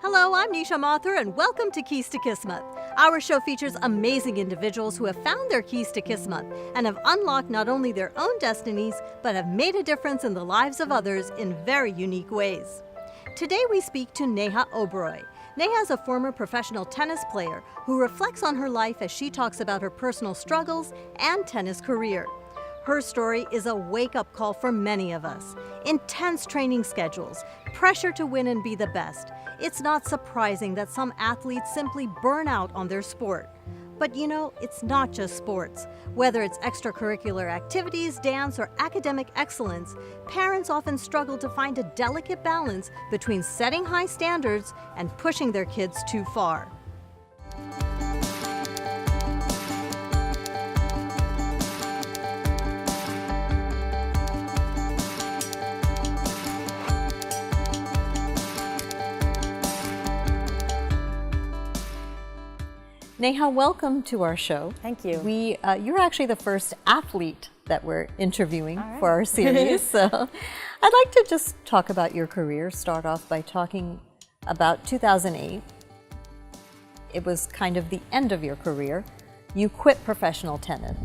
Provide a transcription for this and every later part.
Hello, I'm Neha Mathur, and welcome to Keys to Kismat. Our show features amazing individuals who have found their keys to Kismat and have unlocked not only their own destinies, but have made a difference in the lives of others in very unique ways. Today we speak to Neha Uberoi. Neha is a former professional tennis player who reflects on her life as she talks about her personal struggles and tennis career. Her story is a wake-up call for many of us. Intense training schedules, pressure to win and be the best. It's not surprising that some athletes simply burn out on their sport. But you know, it's not just sports. Whether it's extracurricular activities, dance, or academic excellence, parents often struggle to find a delicate balance between setting high standards and pushing their kids too far. Neha, welcome to our show. Thank you. You're actually the first athlete that we're interviewing for our series. So I'd like to just talk about your career, start off by talking about 2008. It was kind of the end of your career. You quit professional tennis.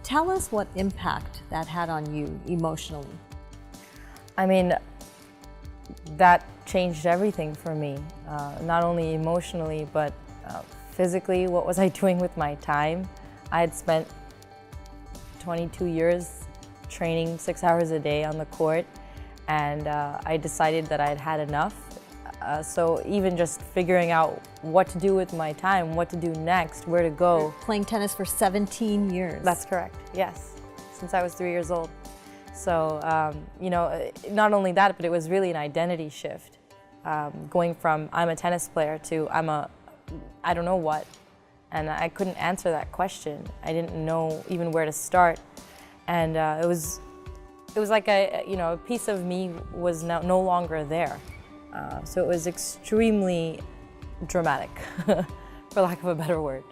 Tell us what impact that had on you emotionally. I mean, that changed everything for me, not only emotionally, but physically. What was I doing with my time? I had spent 22 years training 6 hours a day on the court, and I decided that I had had enough. So even just figuring out what to do with my time, what to do next, where to go. You're playing tennis for 17 years. That's correct, yes, since I was 3 years old. So, you know, not only that, but it was really an identity shift. Going from I'm a tennis player to I don't know what, and I couldn't answer that question. I didn't know even where to start, and it was like a piece of me was no longer there. So it was extremely dramatic, for lack of a better word.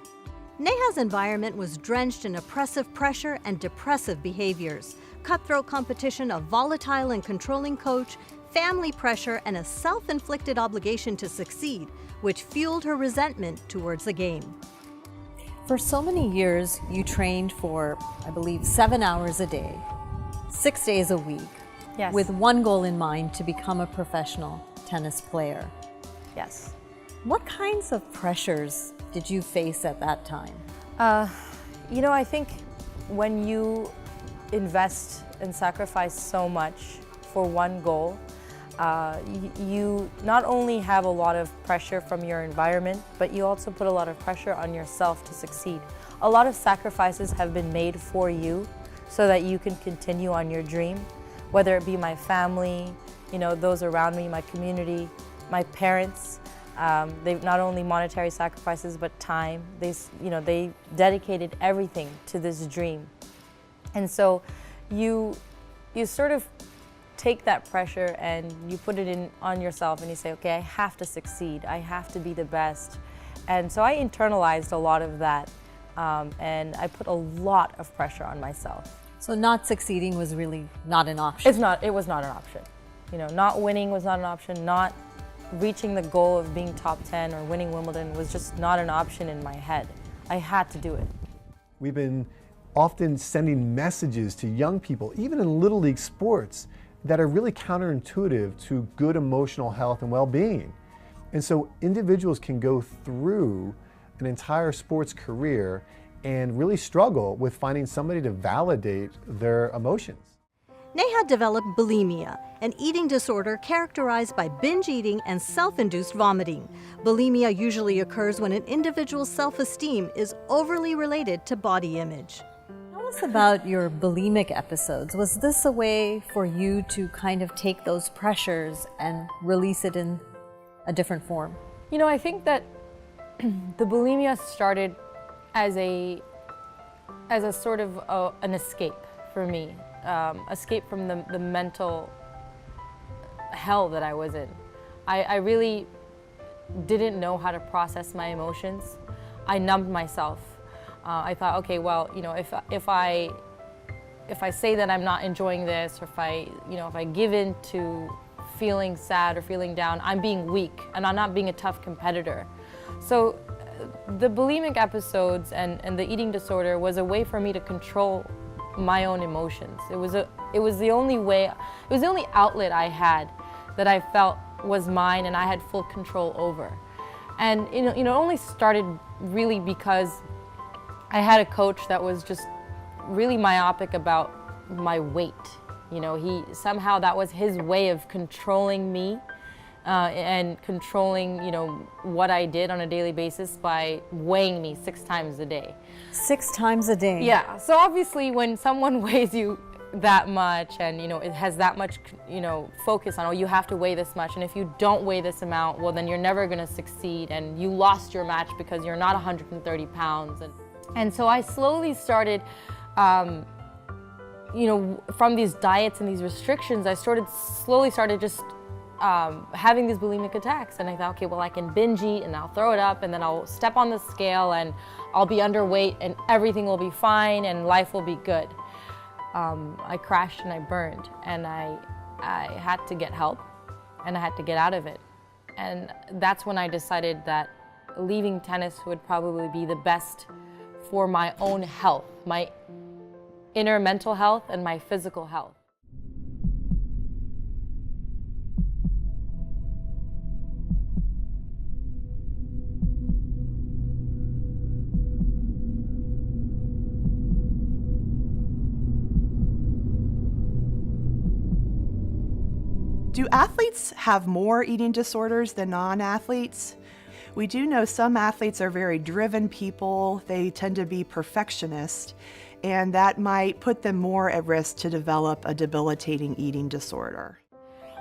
Neha's environment was drenched in oppressive pressure and depressive behaviors, cutthroat competition, a volatile and controlling coach, family pressure, and a self-inflicted obligation to succeed, which fueled her resentment towards the game. For so many years, you trained for, I believe, 7 hours a day, 6 days a week, Yes. with one goal in mind: to become a professional tennis player. Yes. What kinds of pressures did you face at that time? You know, I think when you invest and sacrifice so much for one goal, you not only have a lot of pressure from your environment, but you also put a lot of pressure on yourself to succeed. A lot of sacrifices have been made for you so that you can continue on your dream, whether it be my family, you know, those around me, my community, my parents. They've not only monetary sacrifices, but time. They dedicated everything to this dream. And so you sort of take that pressure and you put it on yourself, and you say, okay, I have to succeed. I have to be the best. And so I internalized a lot of that, and I put a lot of pressure on myself. So not succeeding was really not an option? It was not an option. You know, not winning was not an option. Not reaching the goal of being top 10 or winning Wimbledon was just not an option in my head. I had to do it. We've been often sending messages to young people, even in Little League sports, that are really counterintuitive to good emotional health and well-being. And so individuals can go through an entire sports career and really struggle with finding somebody to validate their emotions. Neha developed bulimia, an eating disorder characterized by binge eating and self-induced vomiting. Bulimia usually occurs when an individual's self-esteem is overly related to body image. Tell us about your bulimic episodes. Was this a way for you to kind of take those pressures and release it in a different form? You know, I think that the bulimia started as a sort of an escape for me. Escape from the mental hell that I was in. I really didn't know how to process my emotions. I numbed myself. I thought, okay, well, you know, if I say that I'm not enjoying this, or if I give in to feeling sad or feeling down, I'm being weak and I'm not being a tough competitor. So the bulimic episodes and the eating disorder was a way for me to control my own emotions. It was the only way, it was the only outlet I had that I felt was mine and I had full control over. And it only started really because I had a coach that was just really myopic about my weight. Somehow that was his way of controlling me and controlling, what I did on a daily basis by weighing me 6 times a day. 6 times a day? Yeah, so obviously when someone weighs you that much and, it has that much, focus on, oh, you have to weigh this much, and if you don't weigh this amount, well, then you're never gonna succeed, and you lost your match because you're not 130 pounds. And so I slowly started, from these diets and these restrictions, I slowly started just having these bulimic attacks. And I thought, okay, well, I can binge eat and I'll throw it up and then I'll step on the scale and I'll be underweight and everything will be fine and life will be good. I crashed and I burned, and I had to get help and I had to get out of it. And that's when I decided that leaving tennis would probably be the best for my own health, my inner mental health and my physical health. Do athletes have more eating disorders than non-athletes? We do know some athletes are very driven people. They tend to be perfectionists, and that might put them more at risk to develop a debilitating eating disorder.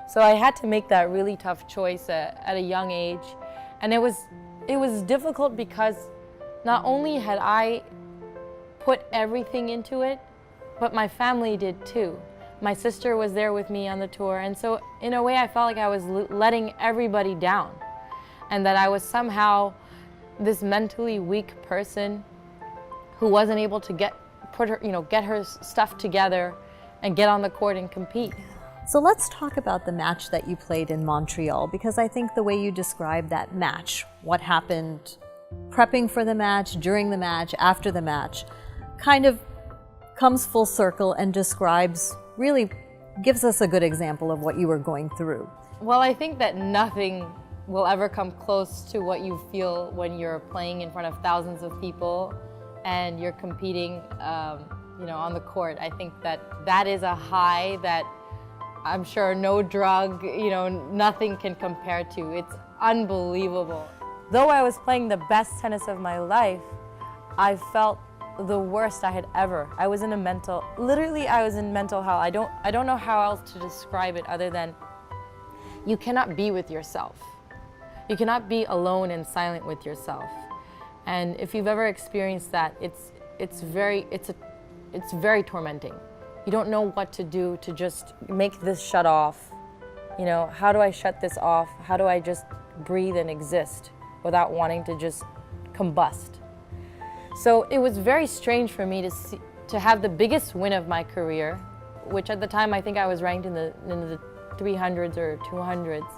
So I had to make that really tough choice at a young age, and it was difficult because not only had I put everything into it, but my family did too. My sister was there with me on the tour, and so in a way I felt like I was letting everybody down, and that I was somehow this mentally weak person who wasn't able to get her stuff together and get on the court and compete. So let's talk about the match that you played in Montreal, because I think the way you described that match, what happened prepping for the match, during the match, after the match, kind of comes full circle and really gives us a good example of what you were going through. Well, I think that nothing will ever come close to what you feel when you're playing in front of thousands of people and you're competing, on the court. I think that is a high that I'm sure no drug, nothing can compare to. It's unbelievable. Though I was playing the best tennis of my life, I felt the worst I had ever. I was in mental hell. I don't know how else to describe it other than you cannot be with yourself. You cannot be alone and silent with yourself. And if you've ever experienced that, it's very tormenting. You don't know what to do to just make this shut off. How do I shut this off? How do I just breathe and exist without wanting to just combust? So it was very strange for me to have the biggest win of my career, which at the time I think I was ranked in the 300s or 200s.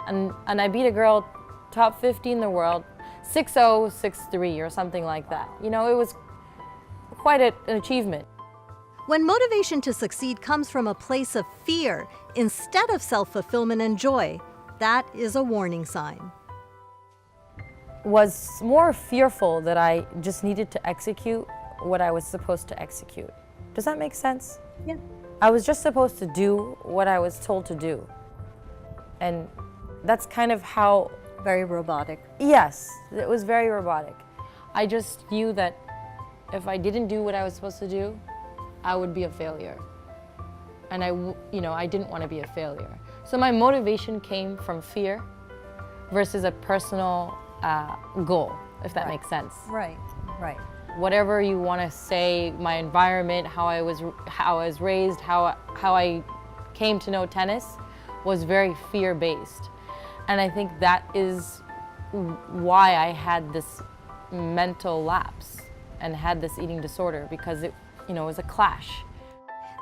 And I beat a girl top 50 in the world, 6-0, 6-3 or something like that. It was quite an achievement. When motivation to succeed comes from a place of fear instead of self-fulfillment and joy, that is a warning sign. Was more fearful that I just needed to execute what I was supposed to execute. Does that make sense? Yeah. I was just supposed to do what I was told to do. And that's kind of how... Very robotic. Yes, it was very robotic. I just knew that if I didn't do what I was supposed to do, I would be a failure. And I didn't want to be a failure. So my motivation came from fear versus a personal goal, if that makes sense. Right. Whatever you want to say, my environment, how I was raised, how I came to know tennis was very fear-based. And I think that is why I had this mental lapse and had this eating disorder, because it was a clash.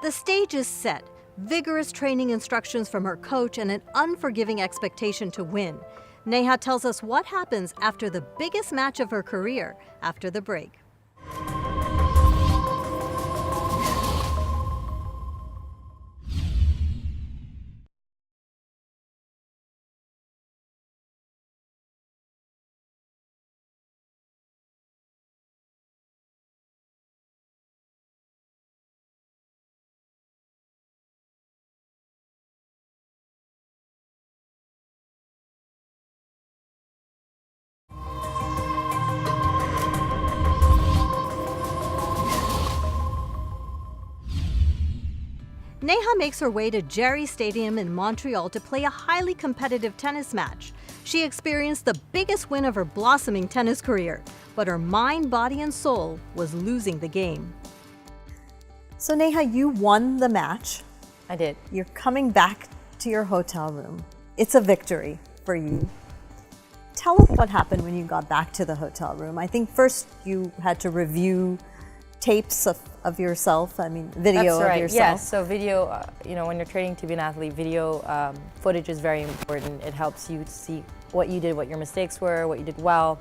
The stage is set. vigorous training instructions from her coach, and an unforgiving expectation to win. Neha tells us what happens after the biggest match of her career after the break. Neha makes her way to Jerry Stadium in Montreal to play a highly competitive tennis match. She experienced the biggest win of her blossoming tennis career, but her mind, body, and soul was losing the game. So Neha, you won the match. I did. You're coming back to your hotel room. It's a victory for you. Tell us what happened when you got back to the hotel room. I think first you had to review tapes of yourself, video of yourself. Yes, so video, when you're training to be an athlete, video footage is very important. It helps you see what you did, what your mistakes were, what you did well.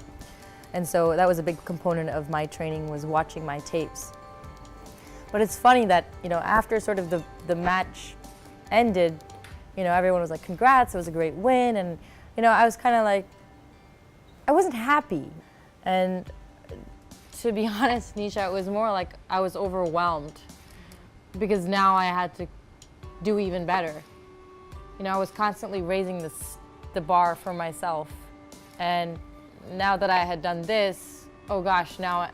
And so that was a big component of my training, was watching my tapes. But it's funny that, after sort of the match ended, everyone was like, congrats, it was a great win. And, I was kind of like, I wasn't happy. And to be honest, Nisha, it was more like I was overwhelmed because now I had to do even better. I was constantly raising the bar for myself. And now that I had done this, oh gosh, now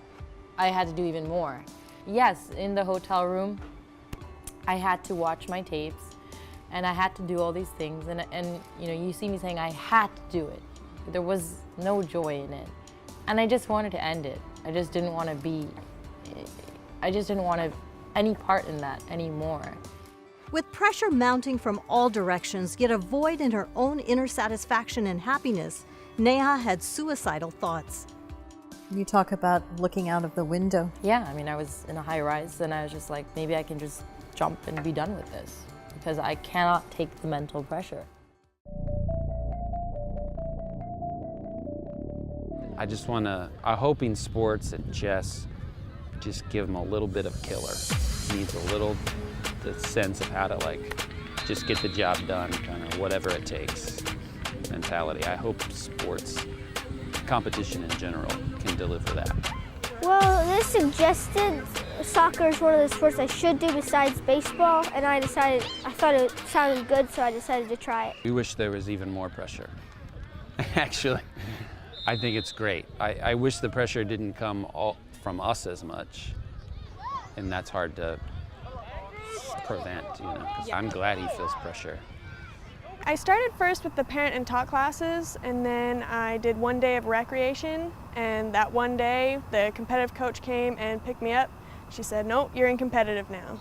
I had to do even more. Yes, in the hotel room, I had to watch my tapes and I had to do all these things. And you see me saying I had to do it. There was no joy in it. And I just wanted to end it. I just didn't want any part in that anymore. With pressure mounting from all directions, yet a void in her own inner satisfaction and happiness, Neha had suicidal thoughts. You talk about looking out of the window. Yeah, I was in a high rise and I was just like, maybe I can just jump and be done with this because I cannot take the mental pressure. I hope in sports and chess, just give them a little bit of killer. Needs the sense of how to just get the job done, kind of whatever it takes mentality. I hope sports, competition in general, can deliver that. Well, they suggested soccer is one of the sports I should do besides baseball, and I thought it sounded good, so I decided to try it. We wish there was even more pressure. Actually, I think it's great. I wish the pressure didn't come from us as much, and that's hard to prevent, because I'm glad he feels pressure. I started first with the parent and taught classes, and then I did one day of recreation, and that one day the competitive coach came and picked me up. She said, "Nope, you're in competitive now."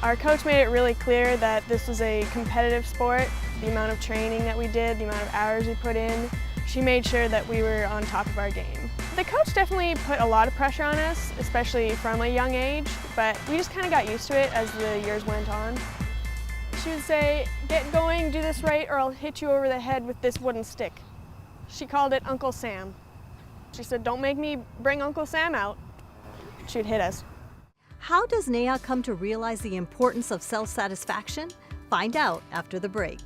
Our coach made it really clear that this was a competitive sport, the amount of training that we did, the amount of hours we put in. She made sure that we were on top of our game. The coach definitely put a lot of pressure on us, especially from a young age, but we just kind of got used to it as the years went on. She would say, "Get going, do this right, or I'll hit you over the head with this wooden stick." She called it Uncle Sam. She said, "Don't make me bring Uncle Sam out." She'd hit us. How does Neha come to realize the importance of self-satisfaction? Find out after the break.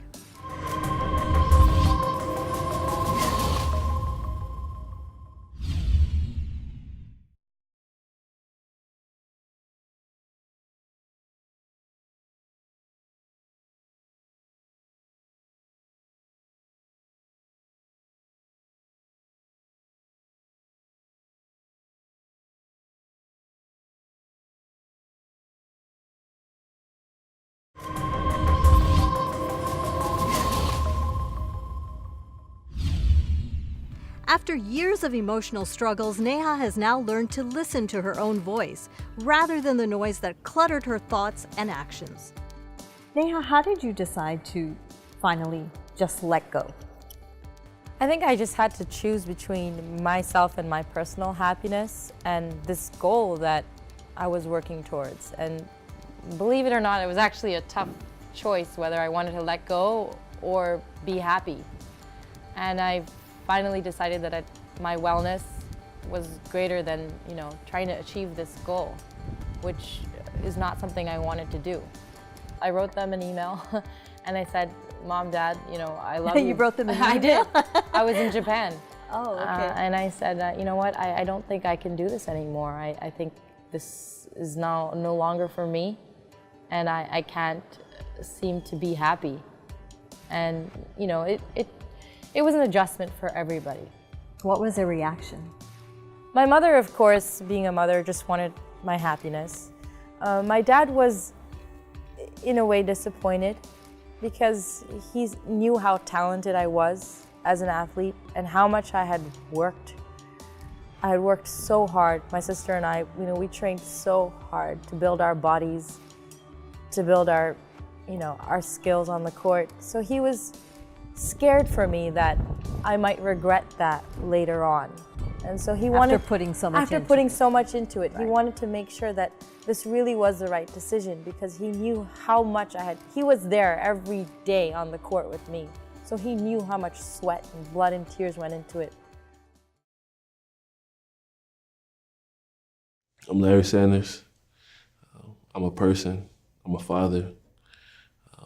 After years of emotional struggles, Neha has now learned to listen to her own voice rather than the noise that cluttered her thoughts and actions. Neha, how did you decide to finally just let go? I think I just had to choose between myself and my personal happiness and this goal that I was working towards. And believe it or not, it was actually a tough choice whether I wanted to let go or be happy. And I finally decided that my wellness was greater than, trying to achieve this goal, which is not something I wanted to do. I wrote them an email and I said, Mom, Dad, I love you. You wrote them an email? I did. I was in Japan. Oh, okay. And I said, you know what, I don't think I can do this anymore. I think this is now no longer for me, and I can't seem to be happy. And, it was an adjustment for everybody. What was their reaction? My mother, of course, being a mother, just wanted my happiness. My dad was, in a way, disappointed because he knew how talented I was as an athlete and how much I had worked. I had worked so hard. My sister and I, we trained so hard to build our bodies, to build our skills on the court. So he was scared for me that I might regret that later on. And so he wanted, after putting so much into it, Right. He wanted to make sure that this really was the right decision because he knew how much he was there every day on the court with me. So he knew how much sweat and blood and tears went into it. I'm Larry Sanders. I'm a person, I'm a father,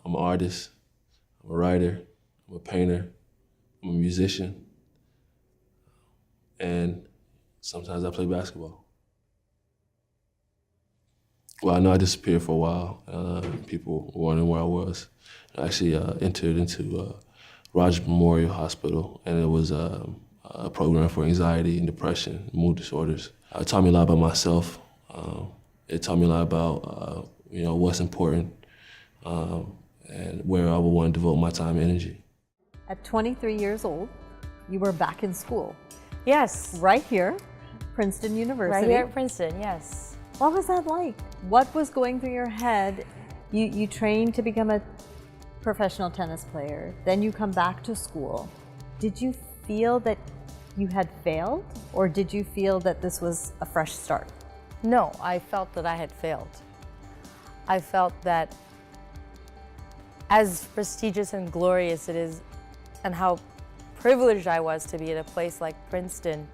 I'm an artist, I'm a writer, I'm a painter, I'm a musician, and sometimes I play basketball. Well, I know I disappeared for a while. People were wondering where I was. I actually entered into Rogers Memorial Hospital, and it was a program for anxiety and depression, mood disorders. It taught me a lot about myself. It taught me a lot about what's important and where I would want to devote my time and energy. At 23 years old, you were back in school. Yes. Right here, Princeton University. Right here at Princeton, yes. What was that like? What was going through your head? You trained to become a professional tennis player, then you come back to school. Did you feel that you had failed, or did you feel that this was a fresh start? No, I felt that I had failed. I felt that as prestigious and glorious it is, and how privileged I was to be at a place like Princeton,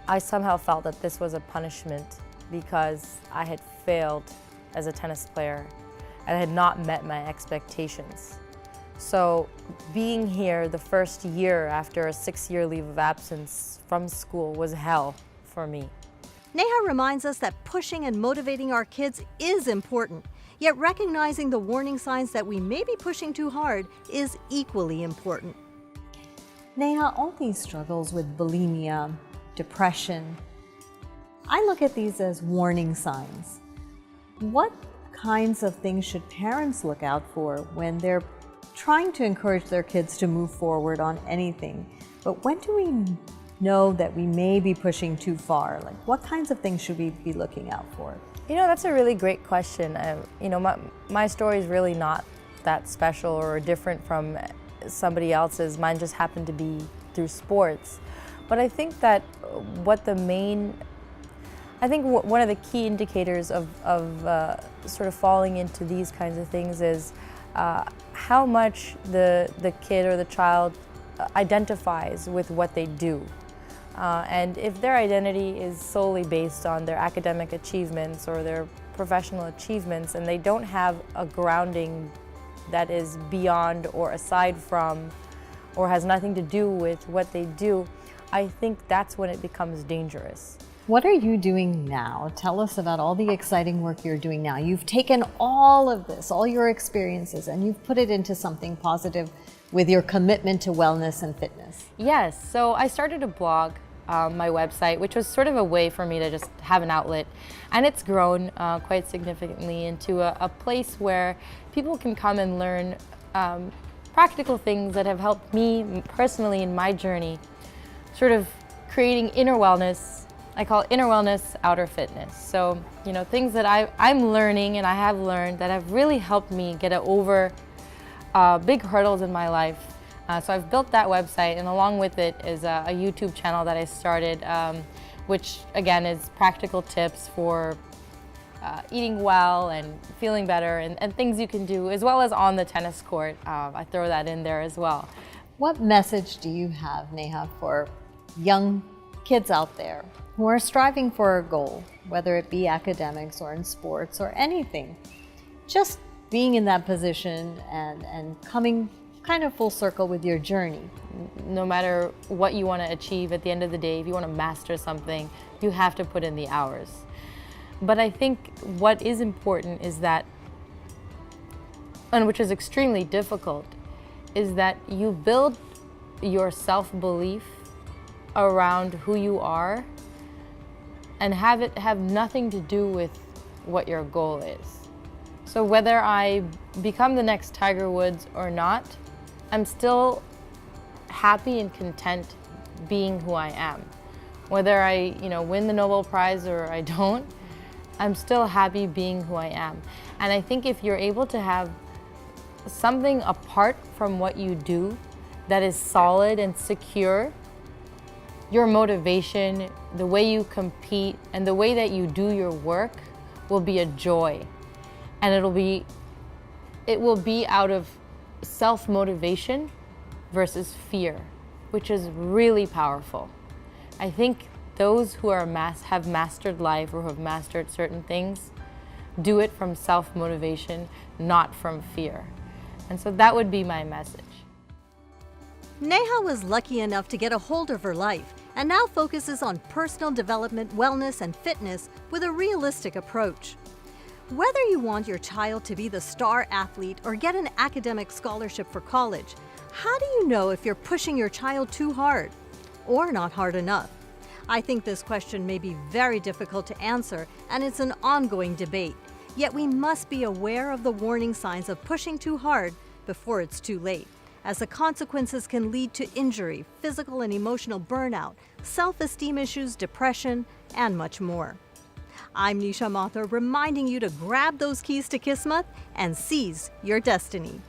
I somehow felt that this was a punishment because I had failed as a tennis player and had not met my expectations. So being here the first year after a 6-year leave of absence from school was hell for me. Neha reminds us that pushing and motivating our kids is important, yet recognizing the warning signs that we may be pushing too hard is equally important. Neha, all these struggles with bulimia, depression, I look at these as warning signs. What kinds of things should parents look out for when they're trying to encourage their kids to move forward on anything? But when do we know that we may be pushing too far? Like, what kinds of things should we be looking out for? That's a really great question. My story is really not that special or different from somebody else's. Mine just happened to be through sports. But I think that one of the key indicators of sort of falling into these kinds of things is how much the kid or the child identifies with what they do. And if their identity is solely based on their academic achievements or their professional achievements, and they don't have a grounding that is beyond or aside from or has nothing to do with what they do, I think that's when it becomes dangerous. What are you doing now? Tell us about all the exciting work you're doing now. You've taken all of this, all your experiences, and you've put it into something positive with your commitment to wellness and fitness. Yes, so I started a blog, my website, which was sort of a way for me to just have an outlet. And it's grown quite significantly into a place where people can come and learn practical things that have helped me personally in my journey, sort of creating inner wellness. I call it inner wellness, outer fitness. So, things that I'm learning and I have learned that have really helped me get over big hurdles in my life. So I've built that website, and along with it is a YouTube channel that I started, which again is practical tips for eating well and feeling better and things you can do, as well as on the tennis court. I throw that in there as well. What message do you have, Neha, for young kids out there who are striving for a goal, whether it be academics or in sports or anything? Just being in that position and coming kind of full circle with your journey. No matter what you want to achieve at the end of the day, if you want to master something, you have to put in the hours. But I think what is important is that, and which is extremely difficult, is that you build your self-belief around who you are and have it have nothing to do with what your goal is. So whether I become the next Tiger Woods or not, I'm still happy and content being who I am. Whether I, win the Nobel Prize or I don't, I'm still happy being who I am. And I think if you're able to have something apart from what you do that is solid and secure, your motivation, the way you compete, and the way that you do your work will be a joy. And it will be out of self-motivation versus fear, which is really powerful. I think those who are have mastered life or who have mastered certain things do it from self-motivation, not from fear. And so that would be my message. Neha was lucky enough to get a hold of her life and now focuses on personal development, wellness, and fitness with a realistic approach. Whether you want your child to be the star athlete or get an academic scholarship for college, how do you know if you're pushing your child too hard or not hard enough? I think this question may be very difficult to answer, and it's an ongoing debate. Yet we must be aware of the warning signs of pushing too hard before it's too late, as the consequences can lead to injury, physical and emotional burnout, self-esteem issues, depression, and much more. I'm Neha, reminding you to grab those keys to Kismat and seize your destiny.